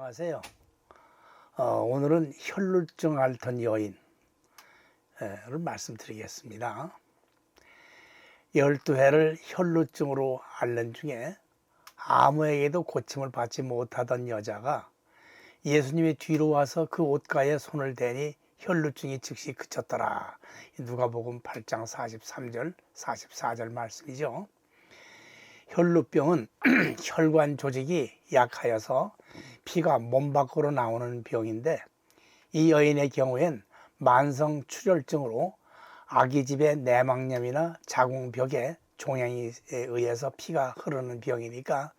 안녕하세요. 오늘은 혈루증 앓던 여인을 말씀드리겠습니다. 12해를 혈루증으로 앓는 중에 아무에게도 고침을 받지 못하던 여자가 예수님이 뒤로 와서 그 옷가에 손을 대니 혈루증이 즉시 그쳤더라. 누가복음 8장 43절 44절 말씀이죠. 혈루병은 혈관 조직이 약하여서 피가 몸 밖으로 나오는 병인데, 이 여인의 경우엔 만성 출혈증으로 아기집의 내막염이나 자궁벽에 종양에 의해서 피가 흐르는 병이니까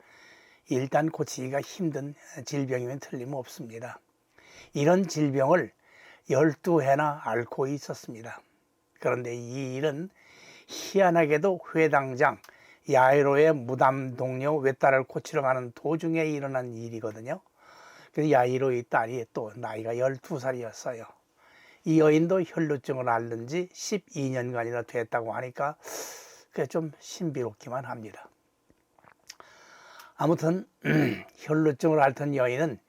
일단 고치기가 힘든 질병이면 틀림없습니다. 이런 질병을 12해나 앓고 있었습니다. 그런데 이 일은 희한하게도 회당장 야이로의 무담 동료 외딸을 고치러 가는 도중에 일어난 일이거든요. 그래서 야이로의 딸이 또 나이가 12살이었어요. 이 여인도 혈루증을 앓는 지 12년간이나 됐다고 하니까 그게 좀 신비롭기만 합니다. 아무튼 혈루증을 앓던 여인은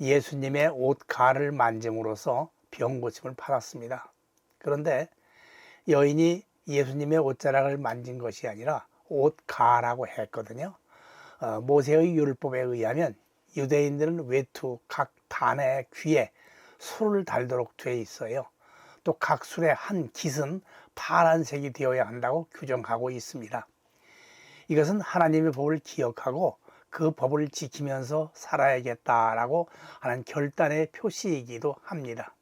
예수님의 옷가를 만짐으로써 병 고침을 받았습니다. 그런데 여인이 예수님의 옷자락을 만진 것이 아니라 옷가라고 했거든요. 모세의 율법에 의하면 유대인들은 외투 각 단의 귀에 술을 달도록 되어 있어요. 또 각 술의 한 깃은 파란색이 되어야 한다고 규정하고 있습니다. 이것은 하나님의 법을 기억하고 그 법을 지키면서 살아야겠다라고 하는 결단의 표시이기도 합니다.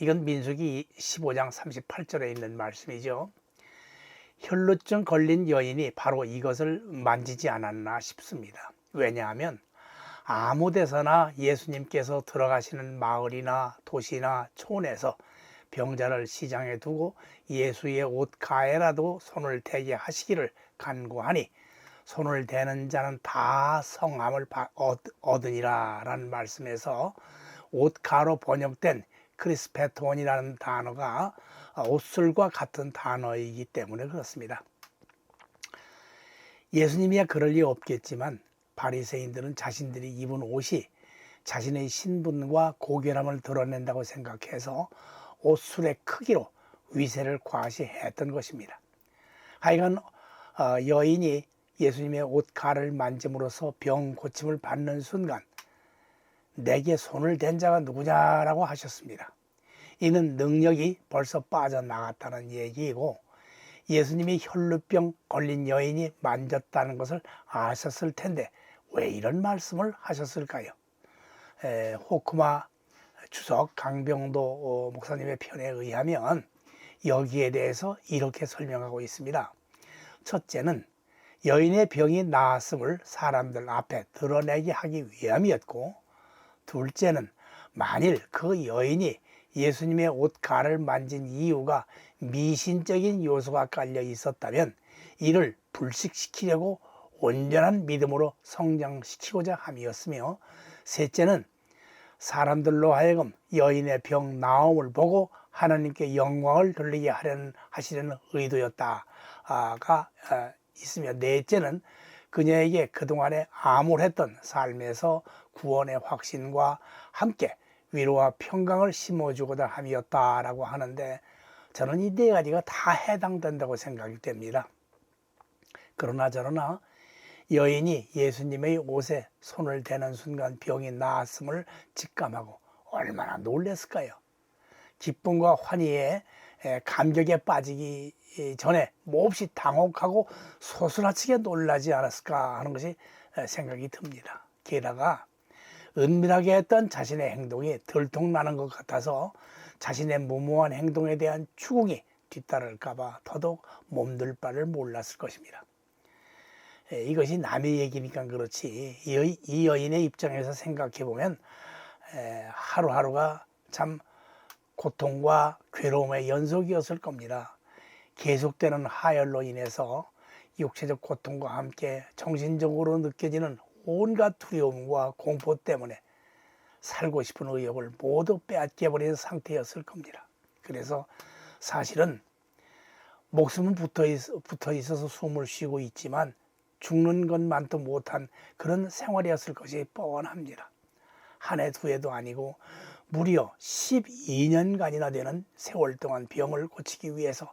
이건 민수기 15장 38절에 있는 말씀이죠. 혈루증 걸린 여인이 바로 이것을 만지지 않았나 싶습니다. 왜냐하면 아무 데서나 예수님께서 들어가시는 마을이나 도시나 촌에서 병자를 시장에 두고 예수의 옷가에라도 손을 대게 하시기를 간구하니 손을 대는 자는 다 성함을 얻으니라 라는 말씀에서 옷가로 번역된 크리스페톤이라는 단어가 옷술과 같은 단어이기 때문에 그렇습니다. 예수님이야 그럴 리 없겠지만 바리새인들은 자신들이 입은 옷이 자신의 신분과 고결함을 드러낸다고 생각해서 옷술의 크기로 위세를 과시했던 것입니다. 하여간 여인이 예수님의 옷가를 만짐으로써 병 고침을 받는 순간 내게 손을 댄 자가 누구냐라고 하셨습니다. 이는 능력이 벌써 빠져나갔다는 얘기이고 예수님이 혈루병 걸린 여인이 만졌다는 것을 아셨을 텐데 왜 이런 말씀을 하셨을까요? 호쿠마 주석 강병도 목사님의 편에 의하면 여기에 대해서 이렇게 설명하고 있습니다. 첫째는 여인의 병이 나았음을 사람들 앞에 드러내게 하기 위함이었고, 둘째는 만일 그 여인이 예수님의 옷가를 만진 이유가 미신적인 요소가 깔려 있었다면 이를 불식시키려고 온전한 믿음으로 성장시키고자 함이었으며, 셋째는 사람들로 하여금 여인의 병 나음을 보고 하나님께 영광을 돌리게 하시려는 의도였다가 있으며, 넷째는 그녀에게 그동안에 암울했던 삶에서 구원의 확신과 함께 위로와 평강을 심어주고자 함이었다라고 하는데, 저는 이 네 가지가 다 해당된다고 생각이 됩니다. 그러나 저러나 여인이 예수님의 옷에 손을 대는 순간 병이 나았음을 직감하고 얼마나 놀랐을까요? 기쁨과 환희에 감격에 빠지기 전에 몹시 당혹하고 소스라치게 놀라지 않았을까 하는 것이 생각이 듭니다. 게다가 은밀하게 했던 자신의 행동이 들통나는 것 같아서 자신의 무모한 행동에 대한 추궁이 뒤따를까 봐 더더욱 몸둘 바를 몰랐을 것입니다. 이것이 남의 얘기니까 그렇지 이 여인의 입장에서 생각해 보면 하루하루가 참 고통과 괴로움의 연속이었을 겁니다. 계속되는 하혈로 인해서 육체적 고통과 함께 정신적으로 느껴지는 온갖 두려움과 공포 때문에 살고 싶은 의욕을 모두 빼앗겨버린 상태였을 겁니다. 그래서 사실은 목숨은 붙어 있어서 숨을 쉬고 있지만 죽는 것만도 못한 그런 생활이었을 것이 뻔합니다. 한 해 두 해도 아니고 무려 12년간이나 되는 세월 동안 병을 고치기 위해서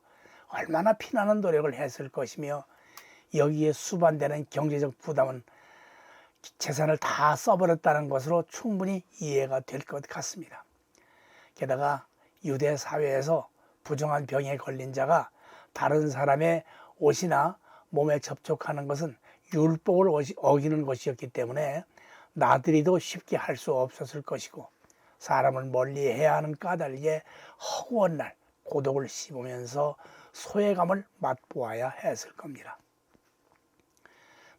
얼마나 피나는 노력을 했을 것이며 여기에 수반되는 경제적 부담은 재산을 다 써버렸다는 것으로 충분히 이해가 될 것 같습니다. 게다가 유대 사회에서 부정한 병에 걸린 자가 다른 사람의 옷이나 몸에 접촉하는 것은 율법을 어기는 것이었기 때문에 나들이도 쉽게 할 수 없었을 것이고 사람을 멀리해야 하는 까닭에 허구한 날 고독을 씹으면서 소외감을 맛보아야 했을 겁니다.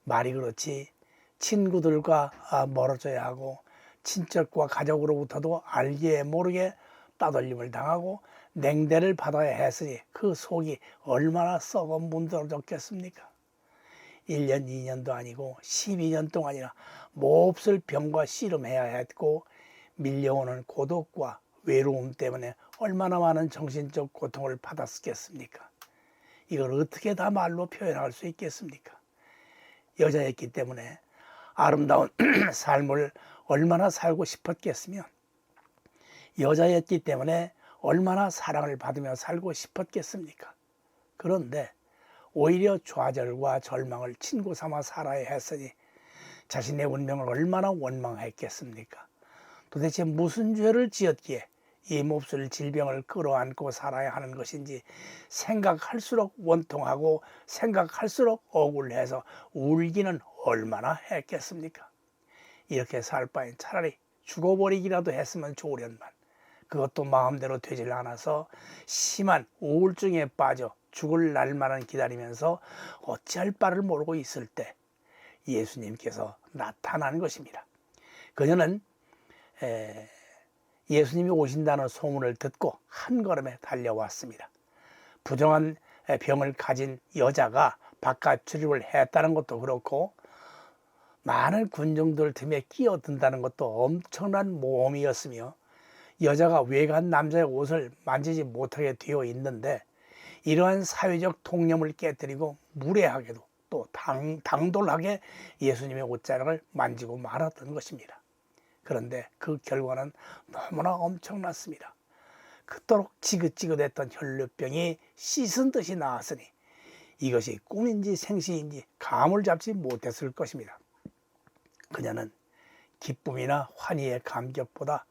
말이 그렇지 친구들과 멀어져야 하고 친척과 가족으로부터도 알게 모르게 따돌림을 당하고 냉대를 받아야 했으니 그 속이 얼마나 썩어 문드러졌겠습니까? 1년, 2년도 아니고 12년 동안이나 몹쓸 병과 씨름해야 했고 밀려오는 고독과 외로움 때문에 얼마나 많은 정신적 고통을 받았겠습니까? 이걸 어떻게 다 말로 표현할 수 있겠습니까? 여자였기 때문에 아름다운 삶을 얼마나 살고 싶었겠으며 여자였기 때문에 얼마나 사랑을 받으며 살고 싶었겠습니까? 그런데 오히려 좌절과 절망을 친구 삼아 살아야 했으니 자신의 운명을 얼마나 원망했겠습니까? 도대체 무슨 죄를 지었기에 이 몹쓸 질병을 끌어안고 살아야 하는 것인지 생각할수록 원통하고 생각할수록 억울해서 울기는 얼마나 했겠습니까? 이렇게 살 바엔 차라리 죽어버리기라도 했으면 좋으련만 그것도 마음대로 되질 않아서 심한 우울증에 빠져 죽을 날만을 기다리면서 어찌할 바를 모르고 있을 때 예수님께서 나타난 것입니다. 그녀는 예수님이 오신다는 소문을 듣고 한 걸음에 달려왔습니다. 부정한 병을 가진 여자가 바깥 출입을 했다는 것도 그렇고 많은 군중들 틈에 끼어든다는 것도 엄청난 모험이었으며 여자가 외간 남자의 옷을 만지지 못하게 되어 있는데 이러한 사회적 통념을 깨뜨리고 무례하게도 또 당돌하게 예수님의 옷자락을 만지고 말았던 것입니다. 그런데 그 결과는 너무나 엄청났습니다. 그토록 지긋지긋했던 혈류병이 씻은 듯이 나았으니 이것이 꿈인지 생시인지 감을 잡지 못했을 것입니다. 그녀는 기쁨이나 환희의 감격보다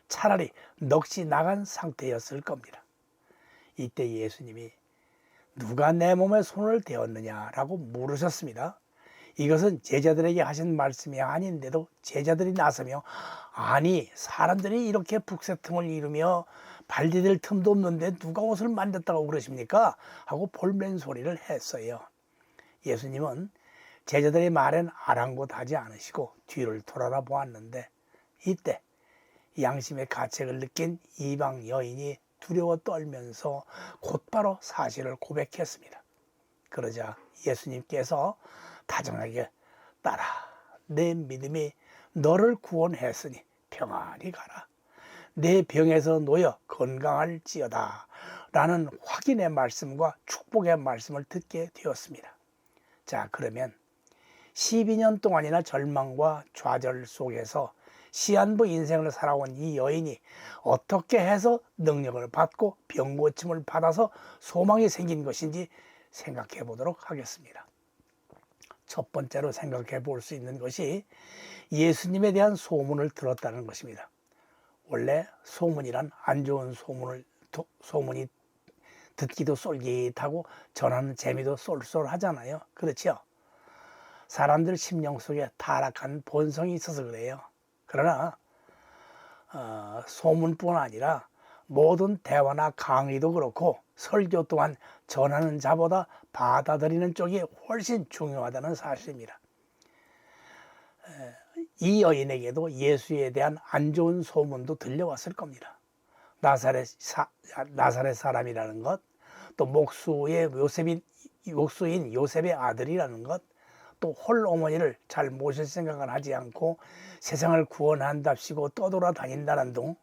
차라리 넋이 나간 상태였을 겁니다. 이때 예수님이 누가 내 몸에 손을 대었느냐라고 물으셨습니다. 이것은 제자들에게 하신 말씀이 아닌데도 제자들이 나서며 아니 사람들이 이렇게 북새통을 이루며 발디딜 틈도 없는데 누가 옷을 만졌다고 그러십니까? 하고 볼멘 소리를 했어요. 예수님은 제자들의 말엔 아랑곳하지 않으시고 뒤를 돌아다 보았는데 이때 양심의 가책을 느낀 이방 여인이 두려워 떨면서 곧바로 사실을 고백했습니다. 그러자 예수님께서 다정하게 딸아 내 믿음이 너를 구원했으니 평안히 가라. 내 병에서 놓여 건강할지어다 라는 확인의 말씀과 축복의 말씀을 듣게 되었습니다. 자 그러면 12년 동안이나 절망과 좌절 속에서 시한부 인생을 살아온 이 여인이 어떻게 해서 능력을 받고 병고침을 받아서 소망이 생긴 것인지 생각해 보도록 하겠습니다. 첫 번째로 생각해 볼 수 있는 것이 예수님에 대한 소문을 들었다는 것입니다. 원래 소문이란 안 좋은 소문이 듣기도 쏠깃하고 전하는 재미도 쏠쏠하잖아요. 그렇죠? 사람들 심령 속에 타락한 본성이 있어서 그래요. 그러나 소문뿐 아니라 모든 대화나 강의도 그렇고 설교 또한 전하는 자보다 받아들이는 쪽이 훨씬 중요하다는 사실입니다. 이 여인에게도 예수에 대한 안 좋은 소문도 들려왔을 겁니다. 나사렛 사람이라는 것, 또 목수인 요셉의 아들이라는 것, 또 홀 어머니를 잘 모실 생각을 하지 않고 세상을 구원한답시고 떠돌아다닌다는 둥,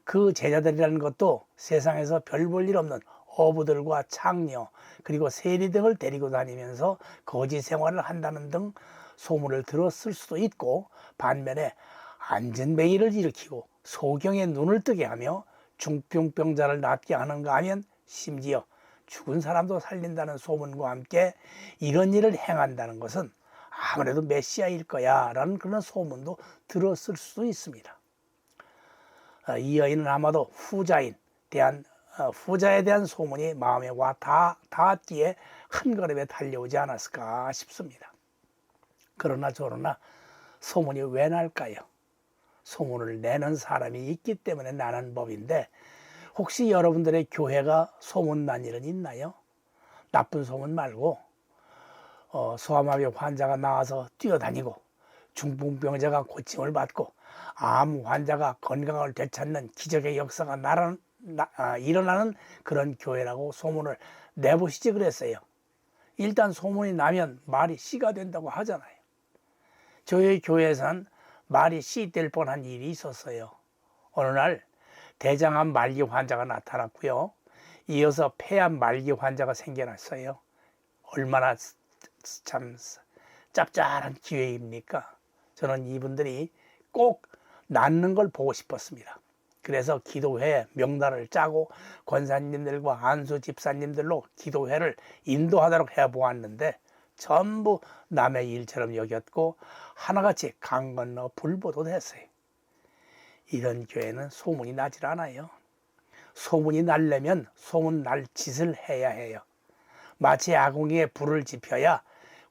그 제자들이라는 것도 세상에서 별 볼 일 없는 어부들과 창녀 그리고 세리 등을 데리고 다니면서 거지 생활을 한다는 등 소문을 들었을 수도 있고 반면에 안전뱅이를 일으키고 소경의 눈을 뜨게 하며 중풍병자를 낫게 하는가 하면 심지어 죽은 사람도 살린다는 소문과 함께 이런 일을 행한다는 것은 아무래도 메시아일 거야 라는 그런 소문도 들었을 수도 있습니다. 이 여인은 아마도 후자에 대한 소문이 마음에 와 닿았기에 한 걸음에 달려오지 않았을까 싶습니다. 그러나 저러나 소문이 왜 날까요? 소문을 내는 사람이 있기 때문에 나는 법인데, 혹시 여러분들의 교회가 소문난 일은 있나요? 나쁜 소문 말고 소아마비 환자가 나와서 뛰어다니고 중풍병자가 고침을 받고 암 환자가 건강을 되찾는 기적의 역사가 일어나는 그런 교회라고 소문을 내보시지 그랬어요. 일단 소문이 나면 말이 씨가 된다고 하잖아요. 저희 교회에서는 말이 씨 될 뻔한 일이 있었어요. 어느 날 대장암 말기 환자가 나타났고요. 이어서 폐암 말기 환자가 생겨났어요. 얼마나 참 짭짤한 기회입니까? 저는 이분들이 꼭 낫는 걸 보고 싶었습니다. 그래서 기도회 명단을 짜고 권사님들과 안수 집사님들로 기도회를 인도하도록 해보았는데 전부 남의 일처럼 여겼고 하나같이 강 건너 불보도 됐어요. 이런 교회는 소문이 나질 않아요. 소문이 나려면 소문 날 짓을 해야 해요. 마치 아궁이에 불을 지펴야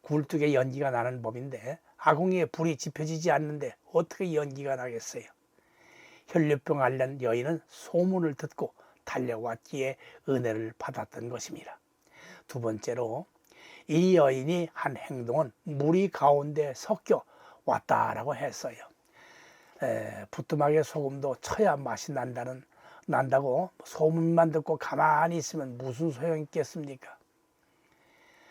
굴뚝에 연기가 나는 법인데 아궁이에 불이 지펴지지 않는데 어떻게 연기가 나겠어요? 혈류병 앓는 여인은 소문을 듣고 달려왔기에 은혜를 받았던 것입니다. 두 번째로 이 여인이 한 행동은 무리 가운데 섞여 왔다라고 했어요. 부뚜막에 소금도 쳐야 맛이 난다고 소문만 듣고 가만히 있으면 무슨 소용이 있겠습니까?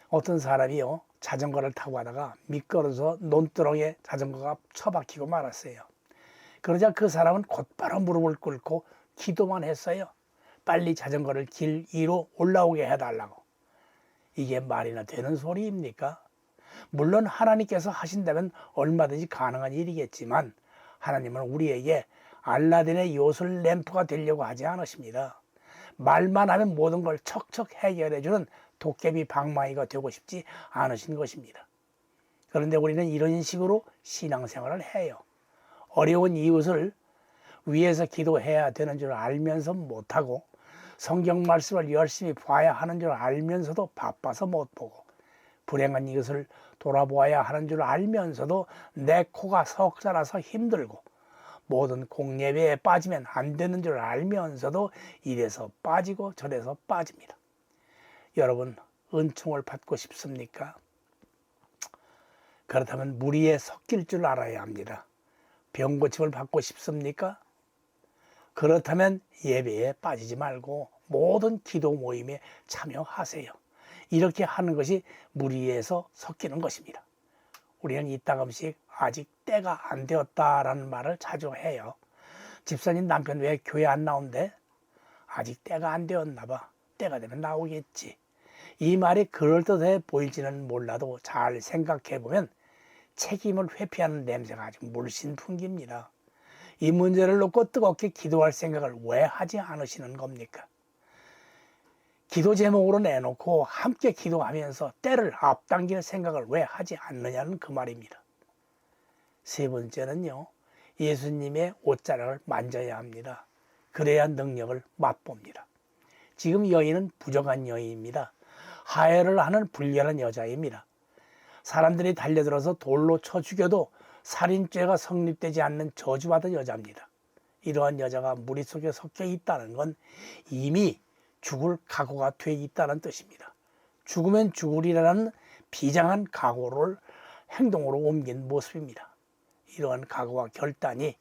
어떤 사람이요, 자전거를 타고 가다가 미끄러져서 논두렁에 자전거가 처박히고 말았어요. 그러자 그 사람은 곧바로 무릎을 꿇고 기도만 했어요. 빨리 자전거를 길 위로 올라오게 해달라고. 이게 말이나 되는 소리입니까? 물론 하나님께서 하신다면 얼마든지 가능한 일이겠지만 하나님은 우리에게 알라딘의 요술 램프가 되려고 하지 않으십니다. 말만 하면 모든 걸 척척 해결해주는 도깨비 방망이가 되고 싶지 않으신 것입니다. 그런데 우리는 이런 식으로 신앙생활을 해요. 어려운 이웃을 위해서 기도해야 되는 줄 알면서 못하고 성경 말씀을 열심히 봐야 하는 줄 알면서도 바빠서 못 보고 불행한 이웃을 돌아보아야 하는 줄 알면서도 내 코가 석자라서 힘들고 모든 공예배에 빠지면 안 되는 줄 알면서도 이래서 빠지고 저래서 빠집니다. 여러분, 은총을 받고 싶습니까? 그렇다면 무리에 섞일 줄 알아야 합니다. 병고침을 받고 싶습니까? 그렇다면 예배에 빠지지 말고 모든 기도 모임에 참여하세요. 이렇게 하는 것이 무리에서 섞이는 것입니다. 우리는 이따금씩 아직 때가 안 되었다라는 말을 자주 해요. 집사님 남편 왜 교회 안 나온대? 아직 때가 안 되었나 봐. 때가 되면 나오겠지. 이 말이 그럴듯해 보일지는 몰라도 잘 생각해보면 책임을 회피하는 냄새가 아주 물씬 풍깁니다. 이 문제를 놓고 뜨겁게 기도할 생각을 왜 하지 않으시는 겁니까? 기도 제목으로 내놓고 함께 기도하면서 때를 앞당길 생각을 왜 하지 않느냐는 그 말입니다. 세 번째는요, 예수님의 옷자락을 만져야 합니다. 그래야 능력을 맛봅니다. 지금 여인은 부정한 여인입니다. 하해를 하는 불결한 여자입니다. 사람들이 달려들어서 돌로 쳐 죽여도 살인죄가 성립되지 않는 저주받은 여자입니다. 이러한 여자가 무리 속에 섞여 있다는 건 이미 죽을 각오가 돼 있다는 뜻입니다. 죽으면 죽으리라는 비장한 각오를 행동으로 옮긴 모습입니다. 이러한 각오와 결단이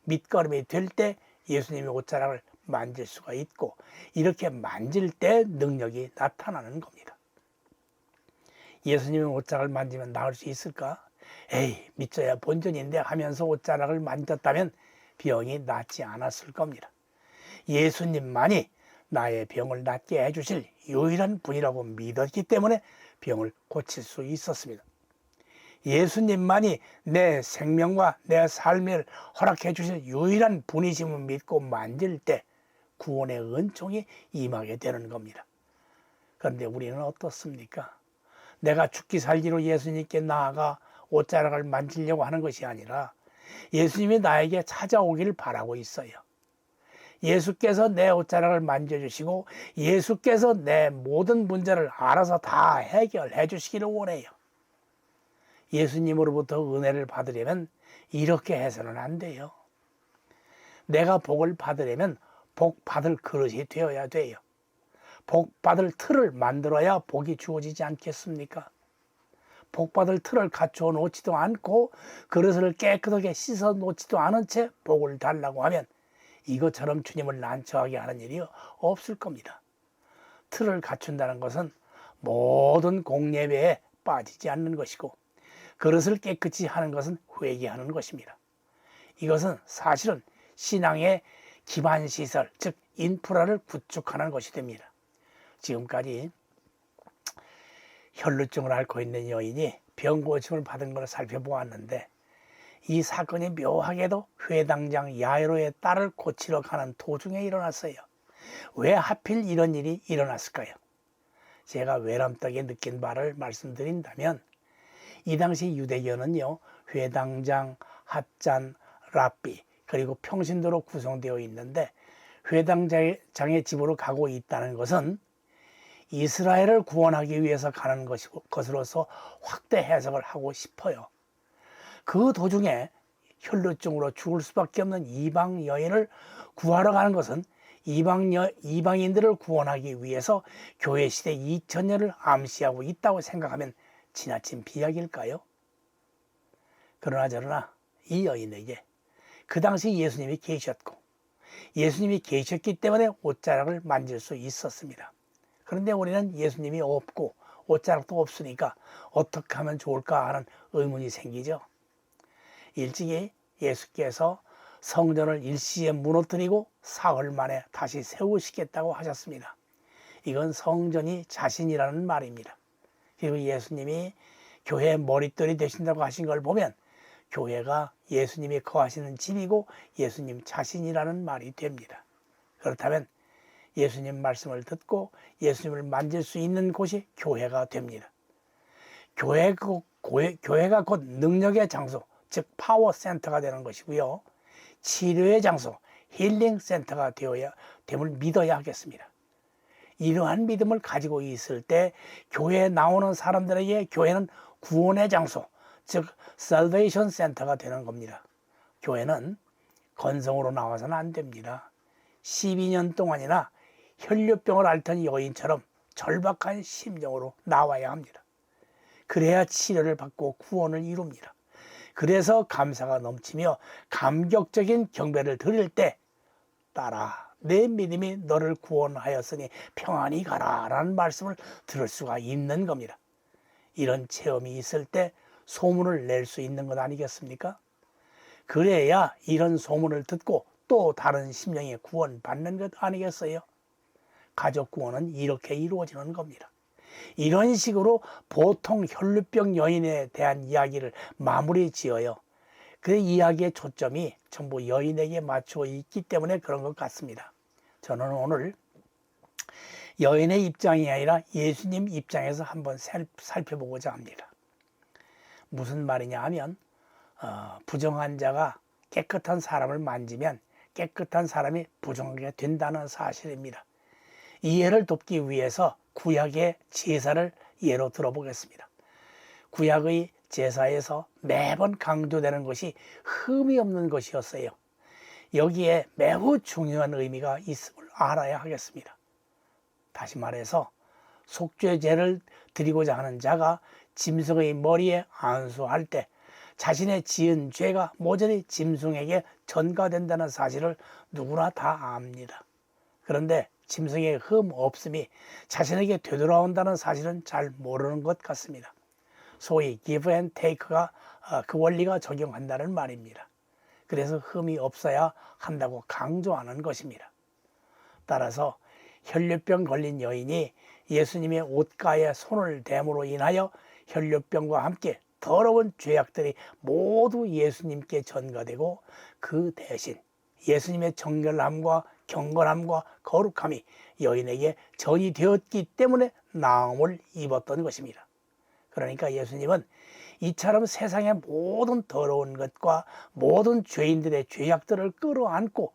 밑거름이 될 때 예수님의 옷자락을 만질 수가 있고 이렇게 만질 때 능력이 나타나는 겁니다. 예수님의 옷자락을 만지면 나을 수 있을까? 에이, 믿져야 본전인데 하면서 옷자락을 만졌다면 병이 낫지 않았을 겁니다. 예수님만이 나의 병을 낫게 해주실 유일한 분이라고 믿었기 때문에 병을 고칠 수 있었습니다. 예수님만이 내 생명과 내 삶을 허락해 주실 유일한 분이심을 믿고 만질 때 구원의 은총이 임하게 되는 겁니다. 그런데 우리는 어떻습니까? 내가 죽기 살기로 예수님께 나아가 옷자락을 만지려고 하는 것이 아니라 예수님이 나에게 찾아오기를 바라고 있어요. 예수께서 내 옷자락을 만져주시고 예수께서 내 모든 문제를 알아서 다 해결해 주시기를 원해요. 예수님으로부터 은혜를 받으려면 이렇게 해서는 안 돼요. 내가 복을 받으려면 복 받을 그릇이 되어야 돼요. 복 받을 틀을 만들어야 복이 주어지지 않겠습니까? 복 받을 틀을 갖추어 놓지도 않고 그릇을 깨끗하게 씻어 놓지도 않은 채 복을 달라고 하면 이것처럼 주님을 난처하게 하는 일이 없을 겁니다. 틀을 갖춘다는 것은 모든 공예배에 빠지지 않는 것이고 그릇을 깨끗이 하는 것은 회개하는 것입니다. 이것은 사실은 신앙의 기반 시설, 즉 인프라를 구축하는 것이 됩니다. 지금까지 혈루증을 앓고 있는 여인이 병고침을 받은 것을 살펴보았는데 이 사건이 묘하게도 회당장 야이로의 딸을 고치러 가는 도중에 일어났어요. 왜 하필 이런 일이 일어났을까요? 제가 외람되게 느낀 바를 말씀드린다면 이 당시 유대교는요, 회당장, 합잔, 랍비 그리고 평신도로 구성되어 있는데 회당장의 집으로 가고 있다는 것은 이스라엘을 구원하기 위해서 가는 것으로서 확대 해석을 하고 싶어요. 그 도중에 혈루증으로 죽을 수밖에 없는 이방 여인을 구하러 가는 것은 이방인들을 구원하기 위해서 교회 시대 2000년을 암시하고 있다고 생각하면 지나친 비약일까요? 그러나 이 여인에게 그 당시 예수님이 계셨고 예수님이 계셨기 때문에 옷자락을 만질 수 있었습니다. 그런데 우리는 예수님이 없고 옷자락도 없으니까 어떻게 하면 좋을까 하는 의문이 생기죠. 일찍이 예수께서 성전을 일시에 무너뜨리고 사흘 만에 다시 세우시겠다고 하셨습니다. 이건 성전이 자신이라는 말입니다. 그리고 예수님이 교회의 머릿돌이 되신다고 하신 걸 보면 교회가 예수님이 거하시는 집이고 예수님 자신이라는 말이 됩니다. 그렇다면 예수님 말씀을 듣고 예수님을 만질 수 있는 곳이 교회가 됩니다. 교회가 곧 능력의 장소, 즉 파워 센터가 되는 것이고요. 치료의 장소, 힐링 센터가 됨을 믿어야 하겠습니다. 이러한 믿음을 가지고 있을 때 교회에 나오는 사람들에게 교회는 구원의 장소, 즉 살베이션 센터가 되는 겁니다. 교회는 건성으로 나와서는 안 됩니다. 12년 동안이나 혈류병을 앓던 여인처럼 절박한 심정으로 나와야 합니다. 그래야 치료를 받고 구원을 이룹니다. 그래서 감사가 넘치며 감격적인 경배를 드릴 때 딸아 내 믿음이 너를 구원하였으니 평안히 가라 라는 말씀을 들을 수가 있는 겁니다. 이런 체험이 있을 때 소문을 낼 수 있는 것 아니겠습니까? 그래야 이런 소문을 듣고 또 다른 심령이 구원받는 것 아니겠어요? 가족 구원은 이렇게 이루어지는 겁니다. 이런 식으로 보통 혈루병 여인에 대한 이야기를 마무리 지어요. 그 이야기의 초점이 전부 여인에게 맞추어 있기 때문에 그런 것 같습니다. 저는 오늘 여인의 입장이 아니라 예수님 입장에서 한번 살펴보고자 합니다. 무슨 말이냐 하면 부정한 자가 깨끗한 사람을 만지면 깨끗한 사람이 부정하게 된다는 사실입니다. 이 예를 돕기 위해서 구약의 제사를 예로 들어보겠습니다. 구약의 제사에서 매번 강조되는 것이 흠이 없는 것이었어요. 여기에 매우 중요한 의미가 있음을 알아야 하겠습니다. 다시 말해서 속죄제를 드리고자 하는 자가 짐승의 머리에 안수할 때 자신의 지은 죄가 모조리 짐승에게 전가된다는 사실을 누구나 다 압니다. 그런데 짐승의 흠 없음이 자신에게 되돌아온다는 사실은 잘 모르는 것 같습니다. 소위 give and take가 그 원리가 적용한다는 말입니다. 그래서 흠이 없어야 한다고 강조하는 것입니다. 따라서 혈류병 걸린 여인이 예수님의 옷가에 손을 댐으로 인하여 혈류병과 함께 더러운 죄악들이 모두 예수님께 전가되고 그 대신 예수님의 정결함과 경건함과 거룩함이 여인에게 전이 되었기 때문에 나음을 입었던 것입니다. 그러니까 예수님은 이처럼 세상의 모든 더러운 것과 모든 죄인들의 죄악들을 끌어안고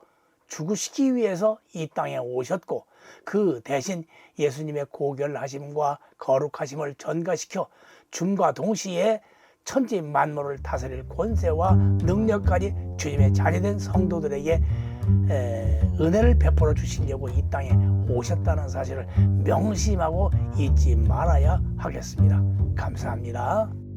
죽으시기 위해서 이 땅에 오셨고, 그 대신 예수님의 고결하심과 거룩하심을 전가시켜 줌과 동시에 천지 만물을 다스릴 권세와 능력까지 주님의 자녀된 성도들에게 은혜를 베풀어 주시려고 이 땅에 오셨다는 사실을 명심하고 잊지 말아야 하겠습니다. 감사합니다.